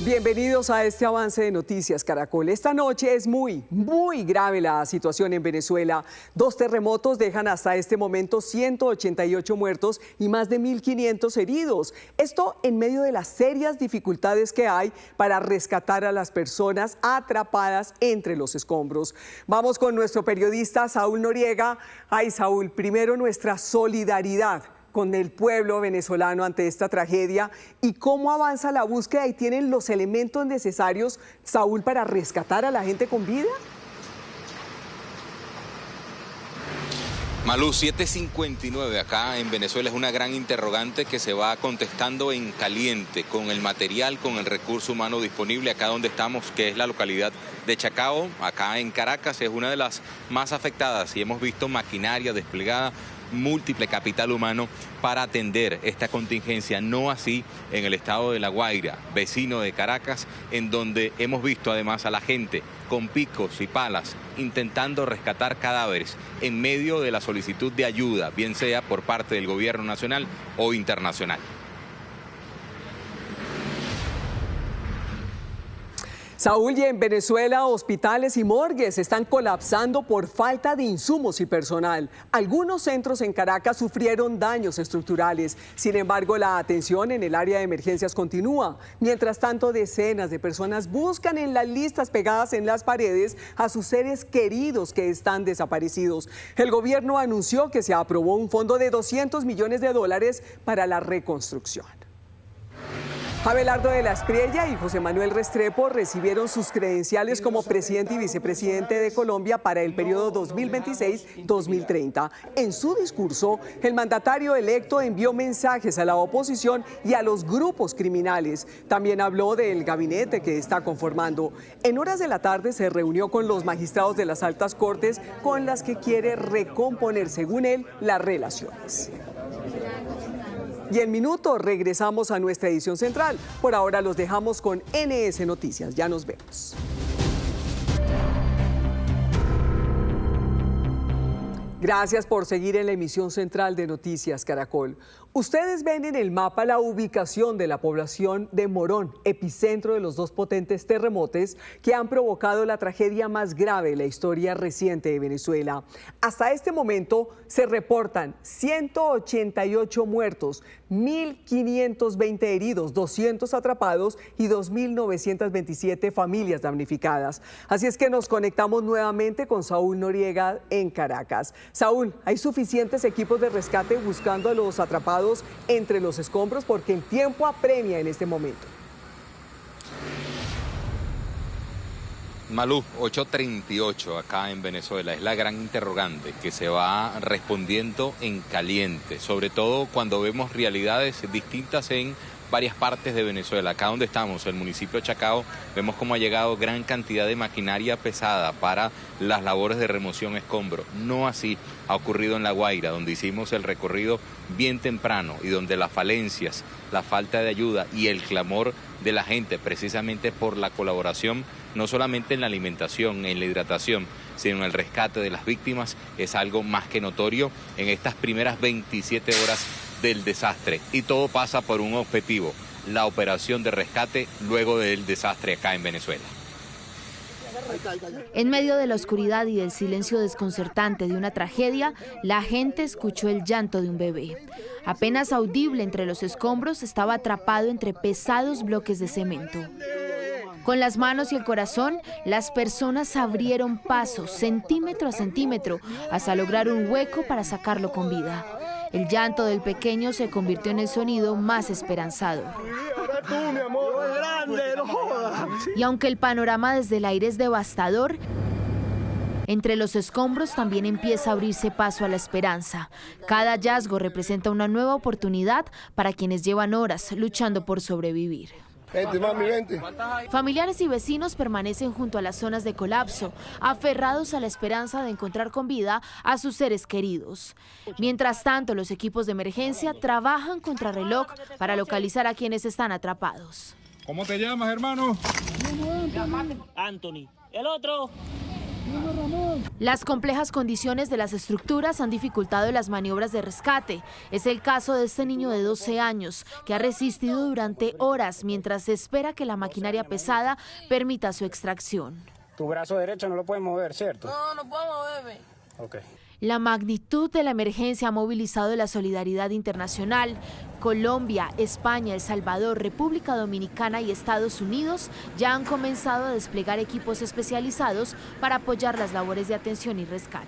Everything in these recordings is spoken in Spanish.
Bienvenidos a este avance de Noticias Caracol. Esta noche es muy grave la situación en Venezuela. 2 terremotos dejan hasta este momento 188 muertos y más de 1.500 heridos. Esto en medio de las serias dificultades que hay para rescatar a las personas atrapadas entre los escombros. Vamos con nuestro periodista Saúl Noriega. Ay, Saúl, primero nuestra solidaridad con el pueblo venezolano ante esta tragedia y cómo avanza la búsqueda y tienen los elementos necesarios, Saúl, para rescatar a la gente con vida. Malú, 7:59 acá en Venezuela es una gran interrogante que se va contestando en caliente con el material, con el recurso humano disponible acá donde estamos, que es la localidad de Chacao, acá en Caracas, es una de las más afectadas y hemos visto maquinaria desplegada, múltiple capital humano para atender esta contingencia, no así en el estado de La Guaira, vecino de Caracas, en donde hemos visto además a la gente con picos y palas intentando rescatar cadáveres en medio de la solicitud de ayuda, bien sea por parte del gobierno nacional o internacional. Saúl, y en Venezuela hospitales y morgues están colapsando por falta de insumos y personal. Algunos centros en Caracas sufrieron daños estructurales. Sin embargo, la atención en el área de emergencias continúa. Mientras tanto, decenas de personas buscan en las listas pegadas en las paredes a sus seres queridos que están desaparecidos. El gobierno anunció que se aprobó un fondo de $200 millones para la reconstrucción. Abelardo de la Espriella y José Manuel Restrepo recibieron sus credenciales como presidente y vicepresidente de Colombia para el periodo 2026-2030. En su discurso, el mandatario electo envió mensajes a la oposición y a los grupos criminales. También habló del gabinete que está conformando. En horas de la tarde se reunió con los magistrados de las altas cortes con las que quiere recomponer, según él, las relaciones. Y en minutos regresamos a nuestra edición central. Por ahora los dejamos con NS Noticias. Ya nos vemos. Gracias por seguir en la emisión central de Noticias Caracol. Ustedes ven en el mapa la ubicación de la población de Morón, epicentro de los 2 potentes terremotos que han provocado la tragedia más grave en la historia reciente de Venezuela. Hasta este momento se reportan 188 muertos, 1.520 heridos, 200 atrapados y 2.927 familias damnificadas. Así es que nos conectamos nuevamente con Saúl Noriega en Caracas. Saúl, ¿hay suficientes equipos de rescate buscando a los atrapados entre los escombros? Porque el tiempo apremia en este momento. Malú, 8:38 acá en Venezuela, es la gran interrogante que se va respondiendo en caliente, sobre todo cuando vemos realidades distintas en varias partes de Venezuela. Acá donde estamos, el municipio de Chacao, vemos cómo ha llegado gran cantidad de maquinaria pesada para las labores de remoción escombro. No así ha ocurrido en La Guaira, donde hicimos el recorrido bien temprano y donde las falencias, la falta de ayuda y el clamor de la gente precisamente por la colaboración, no solamente en la alimentación, en la hidratación, sino en el rescate de las víctimas, es algo más que notorio en estas primeras 27 horas del desastre. Y todo pasa por un objetivo, la operación de rescate luego del desastre acá en Venezuela. En medio de la oscuridad y del silencio desconcertante de una tragedia, la gente escuchó el llanto de un bebé. Apenas audible entre los escombros, estaba atrapado entre pesados bloques de cemento. Con las manos y el corazón, las personas abrieron paso, centímetro a centímetro, hasta lograr un hueco para sacarlo con vida. El llanto del pequeño se convirtió en el sonido más esperanzador. Y aunque el panorama desde el aire es devastador, entre los escombros también empieza a abrirse paso a la esperanza. Cada hallazgo representa una nueva oportunidad para quienes llevan horas luchando por sobrevivir. Vente, mami, vente. Familiares y vecinos permanecen junto a las zonas de colapso, aferrados a la esperanza de encontrar con vida a sus seres queridos. Mientras tanto, los equipos de emergencia trabajan contrarreloj para localizar a quienes están atrapados. ¿Cómo te llamas, hermano? Anthony. El otro. Las complejas condiciones de las estructuras han dificultado las maniobras de rescate. Es el caso de este niño de 12 años que ha resistido durante horas mientras se espera que la maquinaria pesada permita su extracción. Tu brazo derecho no lo puedes mover, ¿cierto? No, no puedo moverme. Ok. La magnitud de la emergencia ha movilizado la solidaridad internacional. Colombia, España, El Salvador, República Dominicana y Estados Unidos ya han comenzado a desplegar equipos especializados para apoyar las labores de atención y rescate.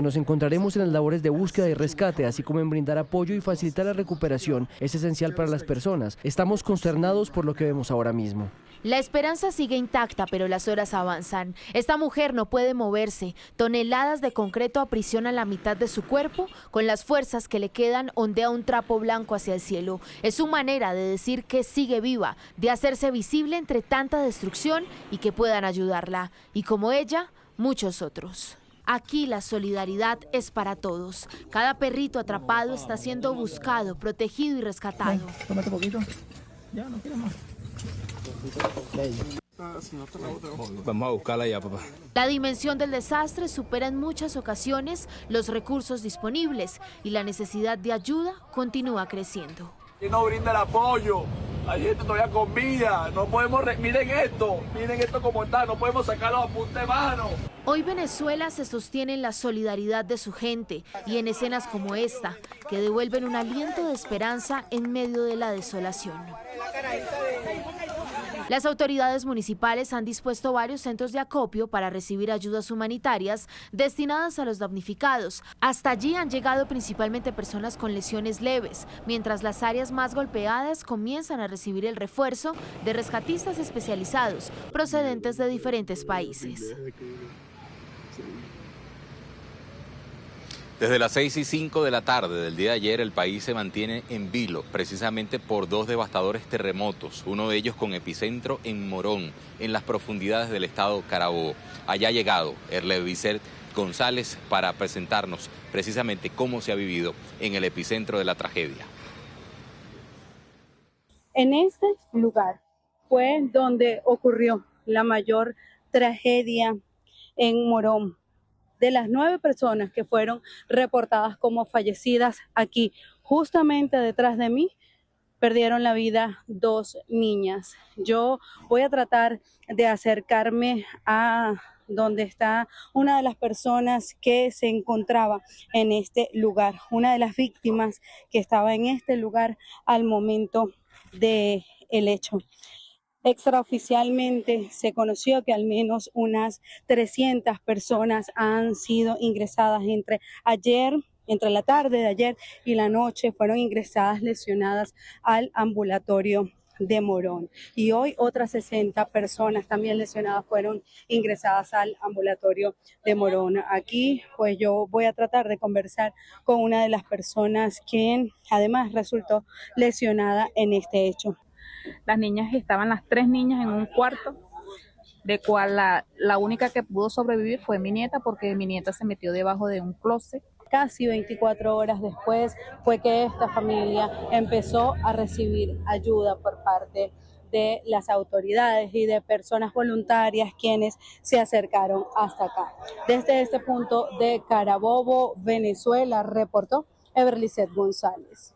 Nos encontraremos en las labores de búsqueda y rescate, así como en brindar apoyo y facilitar la recuperación. Es esencial para las personas. Estamos consternados por lo que vemos ahora mismo. La esperanza sigue intacta, pero las horas avanzan. Esta mujer no puede moverse. Toneladas de concreto aprisionan la mitad de su cuerpo. Con las fuerzas que le quedan, ondea un trapo blanco hacia el cielo. Es su manera de decir que sigue viva, de hacerse visible entre tanta destrucción y que puedan ayudarla. Y como ella, muchos otros. Aquí la solidaridad es para todos. Cada perrito atrapado está siendo buscado, protegido y rescatado. Tómate poquito. Ya, no quiero más. Vamos a buscarla ya, papá. La dimensión del desastre supera en muchas ocasiones los recursos disponibles y la necesidad de ayuda continúa creciendo. ¿Quién nos brinda el apoyo? Hay gente todavía con vida, no podemos, miren esto como está, no podemos sacarlo a punta de mano. Hoy Venezuela se sostiene en la solidaridad de su gente y en escenas como esta, que devuelven un aliento de esperanza en medio de la desolación. Las autoridades municipales han dispuesto varios centros de acopio para recibir ayudas humanitarias destinadas a los damnificados. Hasta allí han llegado principalmente personas con lesiones leves, mientras las áreas más golpeadas comienzan a recibir el refuerzo de rescatistas especializados procedentes de diferentes países. Desde las 6:05 de la tarde del día de ayer, el país se mantiene en vilo, precisamente por dos devastadores terremotos, uno de ellos con epicentro en Morón, en las profundidades del estado Carabobo. Allá ha llegado Erlevisert González para presentarnos precisamente cómo se ha vivido en el epicentro de la tragedia. En este lugar fue donde ocurrió la mayor tragedia en Morón. De las 9 personas que fueron reportadas como fallecidas aquí, justamente detrás de mí, perdieron la vida 2 niñas. Yo voy a tratar de acercarme a donde está una de las personas que se encontraba en este lugar, una de las víctimas que estaba en este lugar al momento del hecho. Extraoficialmente se conoció que al menos unas 300 personas han sido ingresadas entre la tarde de ayer y la noche, fueron ingresadas lesionadas al ambulatorio de Morón. Y hoy otras 60 personas también lesionadas fueron ingresadas al ambulatorio de Morón. Aquí pues yo voy a tratar de conversar con una de las personas que además resultó lesionada en este hecho. Las niñas estaban, las 3 niñas en un cuarto, de cual la única que pudo sobrevivir fue mi nieta, porque mi nieta se metió debajo de un closet. Casi 24 horas después fue que esta familia empezó a recibir ayuda por parte de las autoridades y de personas voluntarias quienes se acercaron hasta acá. Desde este punto de Carabobo, Venezuela, reportó Erlevisert González.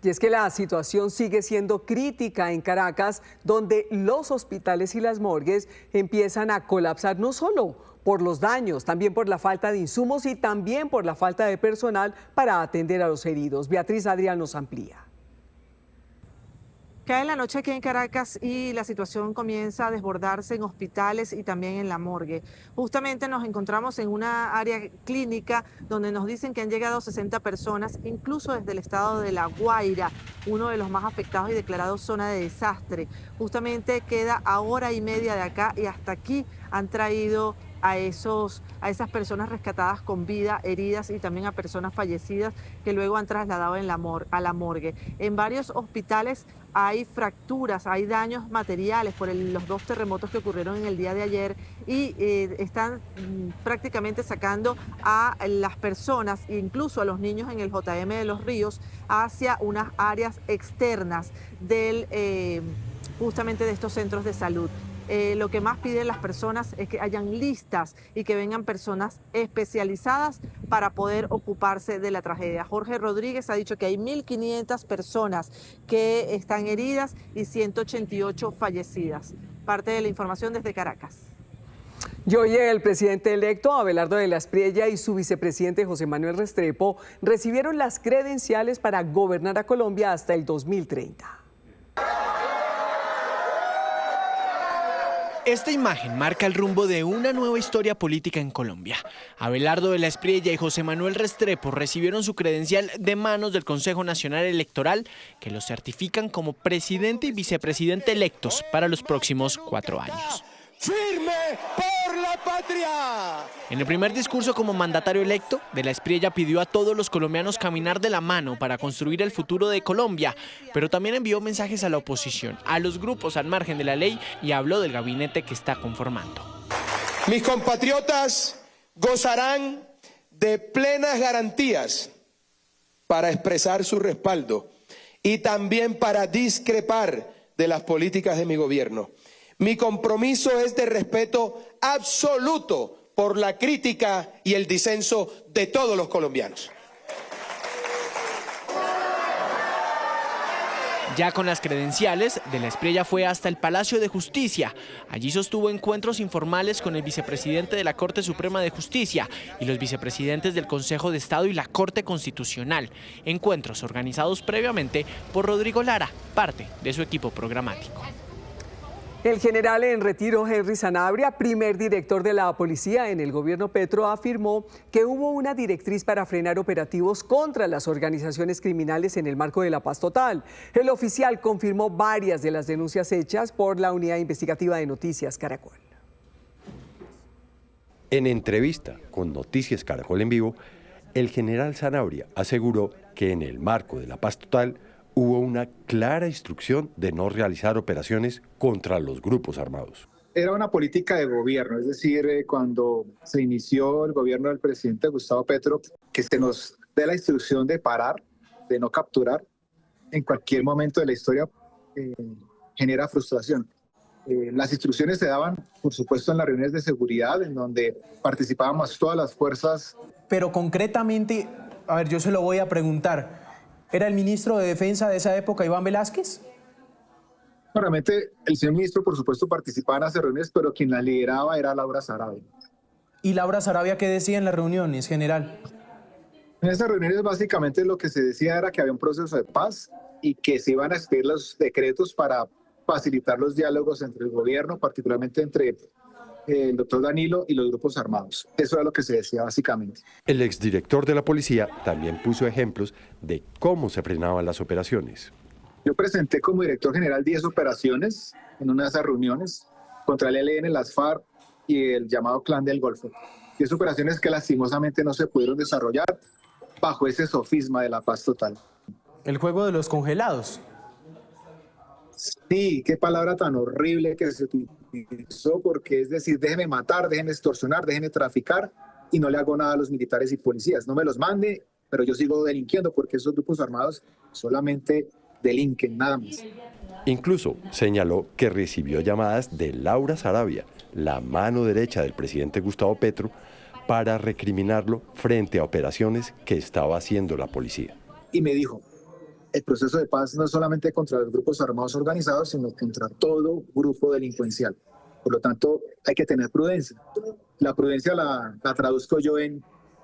Y es que la situación sigue siendo crítica en Caracas, donde los hospitales y las morgues empiezan a colapsar no solo por los daños, también por la falta de insumos y también por la falta de personal para atender a los heridos. Beatriz Adrián nos amplía. Cae la noche aquí en Caracas y la situación comienza a desbordarse en hospitales y también en la morgue. Justamente nos encontramos en una área clínica donde nos dicen que han llegado 60 personas, incluso desde el estado de La Guaira, uno de los más afectados y declarados zona de desastre. Justamente queda a hora y media de acá y hasta aquí han traído a esas personas rescatadas con vida, heridas y también a personas fallecidas que luego han trasladado a la morgue. En varios hospitales hay fracturas, hay daños materiales por los 2 terremotos que ocurrieron en el día de ayer y están prácticamente sacando a las personas, incluso a los niños en el JM de Los Ríos, hacia unas áreas externas justamente de estos centros de salud. lo que más piden las personas es que hayan listas y que vengan personas especializadas para poder ocuparse de la tragedia. Jorge Rodríguez ha dicho que hay 1.500 personas que están heridas y 188 fallecidas. Parte de la información desde Caracas. Y hoy el presidente electo Abelardo de la Espriella y su vicepresidente José Manuel Restrepo recibieron las credenciales para gobernar a Colombia hasta el 2030. Esta imagen marca el rumbo de una nueva historia política en Colombia. Abelardo de la Espriella y José Manuel Restrepo recibieron su credencial de manos del Consejo Nacional Electoral, que los certifican como presidente y vicepresidente electos para los próximos 4 años. ¡Firme por la patria! En el primer discurso como mandatario electo, de la Espriella pidió a todos los colombianos caminar de la mano para construir el futuro de Colombia, pero también envió mensajes a la oposición, a los grupos al margen de la ley y habló del gabinete que está conformando. Mis compatriotas gozarán de plenas garantías para expresar su respaldo y también para discrepar de las políticas de mi gobierno. Mi compromiso es de respeto absoluto por la crítica y el disenso de todos los colombianos. Ya con las credenciales, de la Espriella fue hasta el Palacio de Justicia. Allí sostuvo encuentros informales con el vicepresidente de la Corte Suprema de Justicia y los vicepresidentes del Consejo de Estado y la Corte Constitucional. Encuentros organizados previamente por Rodrigo Lara, parte de su equipo programático. El general en retiro Henry Sanabria, primer director de la policía en el gobierno Petro, afirmó que hubo una directriz para frenar operativos contra las organizaciones criminales en el marco de la paz total. El oficial confirmó varias de las denuncias hechas por la unidad investigativa de Noticias Caracol. En entrevista con Noticias Caracol en Vivo, el general Sanabria aseguró que en el marco de la paz total hubo una clara instrucción de no realizar operaciones contra los grupos armados. Era una política de gobierno, es decir, cuando se inició el gobierno del presidente Gustavo Petro, que se nos dé la instrucción de parar, de no capturar, en cualquier momento de la historia genera frustración. Las instrucciones se daban, por supuesto, en las reuniones de seguridad, en donde participábamos todas las fuerzas. Pero concretamente, a ver, yo se lo voy a preguntar. ¿Era el ministro de Defensa de esa época, Iván Velázquez? Realmente el señor ministro, por supuesto, participaba en las reuniones, pero quien la lideraba era Laura Sarabia. ¿Y Laura Sarabia qué decía en las reuniones, general? En esas reuniones básicamente lo que se decía era que había un proceso de paz y que se iban a expedir los decretos para facilitar los diálogos entre el gobierno, particularmente entre el doctor Danilo y los grupos armados. Eso era lo que se decía básicamente. El exdirector de la policía también puso ejemplos de cómo se frenaban las operaciones. Yo presenté como director general 10 operaciones en una de esas reuniones contra el ELN, las FARC y el llamado Clan del Golfo. 10 operaciones que lastimosamente no se pudieron desarrollar bajo ese sofisma de la paz total. El juego de los congelados. Sí, qué palabra tan horrible que se utilizó, porque es decir, déjeme matar, déjeme extorsionar, déjeme traficar y no le hago nada a los militares y policías. No me los mande, pero yo sigo delinquiendo porque esos grupos armados solamente delinquen, nada más. Incluso señaló que recibió llamadas de Laura Sarabia, la mano derecha del presidente Gustavo Petro, para recriminarlo frente a operaciones que estaba haciendo la policía. Y me dijo, el proceso de paz no es solamente contra los grupos armados organizados, sino contra todo grupo delincuencial. Por lo tanto, hay que tener prudencia. La prudencia la traduzco yo en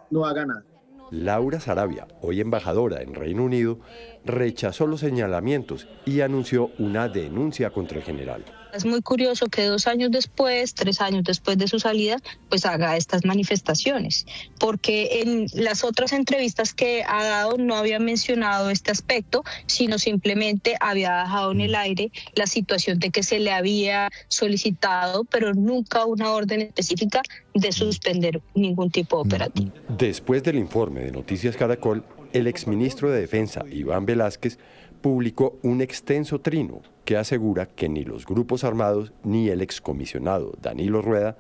no haga nada. Laura Sarabia, hoy embajadora en Reino Unido, rechazó los señalamientos y anunció una denuncia contra el general. Es muy curioso que 2 años después, 3 años después de su salida, pues haga estas manifestaciones, porque en las otras entrevistas que ha dado no había mencionado este aspecto, sino simplemente había dejado en el aire la situación de que se le había solicitado, pero nunca una orden específica de suspender ningún tipo de operativo. Después del informe de Noticias Caracol, el exministro de Defensa, Iván Velázquez, publicó un extenso trino que asegura que ni los grupos armados ni el excomisionado Danilo Rueda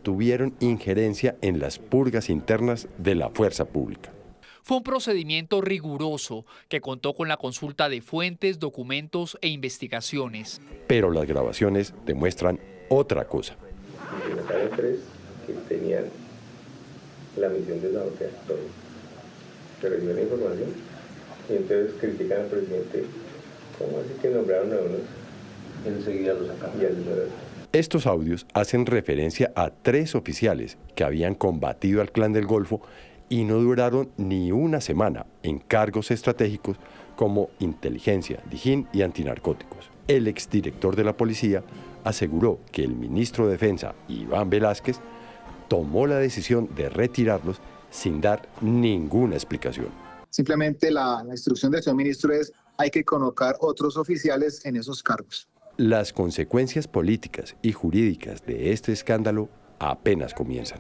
tuvieron injerencia en las purgas internas de la fuerza pública. Fue un procedimiento riguroso que contó con la consulta de fuentes, documentos e investigaciones. Pero las grabaciones demuestran otra cosa. Hay tres que tenían la misión de sabotear todo. Se recibió la información y entonces critican al presidente. ¿Cómo así que nombraron a unos? Enseguida los sacaron. Estos audios hacen referencia a 3 oficiales que habían combatido al Clan del Golfo y no duraron ni una semana en cargos estratégicos como inteligencia, Dijín y antinarcóticos. El exdirector de la policía aseguró que el ministro de Defensa, Iván Velásquez, tomó la decisión de retirarlos sin dar ninguna explicación. Simplemente la instrucción del señor ministro es: hay que colocar otros oficiales en esos cargos. Las consecuencias políticas y jurídicas de este escándalo apenas comienzan.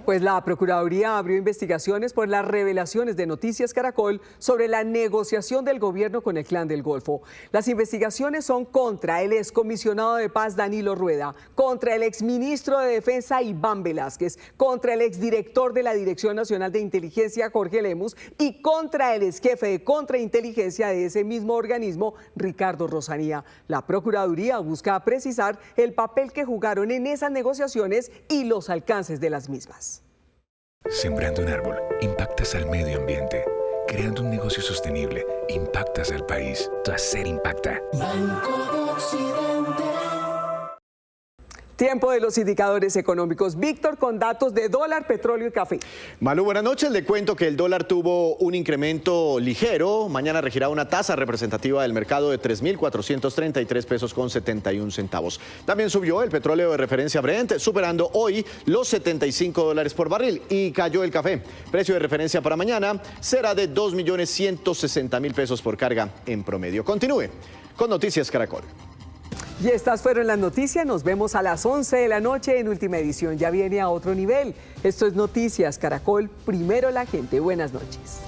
Pues la Procuraduría abrió investigaciones por las revelaciones de Noticias Caracol sobre la negociación del gobierno con el Clan del Golfo. Las investigaciones son contra el excomisionado de paz Danilo Rueda, contra el exministro de Defensa Iván Velásquez, contra el exdirector de la Dirección Nacional de Inteligencia Jorge Lemus y contra el exjefe de contrainteligencia de ese mismo organismo, Ricardo Rosanía. La Procuraduría busca precisar el papel que jugaron en esas negociaciones y los alcances de las mismas. Sembrando un árbol, impactas al medio ambiente. Creando un negocio sostenible, impactas al país. Tu hacer impacta. Banco de Occidente. Tiempo de los indicadores económicos. Víctor, con datos de dólar, petróleo y café. Malu, buenas noches. Le cuento que el dólar tuvo un incremento ligero. Mañana regirá una tasa representativa del mercado de 3.433 pesos con 71 centavos. También subió el petróleo de referencia Brent, superando hoy los $75 por barril. Y cayó el café. Precio de referencia para mañana será de 2.160.000 pesos por carga en promedio. Continúe con Noticias Caracol. Y estas fueron las noticias. Nos vemos a las 11 de la noche en Última Edición. Ya viene a otro nivel. Esto es Noticias Caracol. Primero la gente. Buenas noches.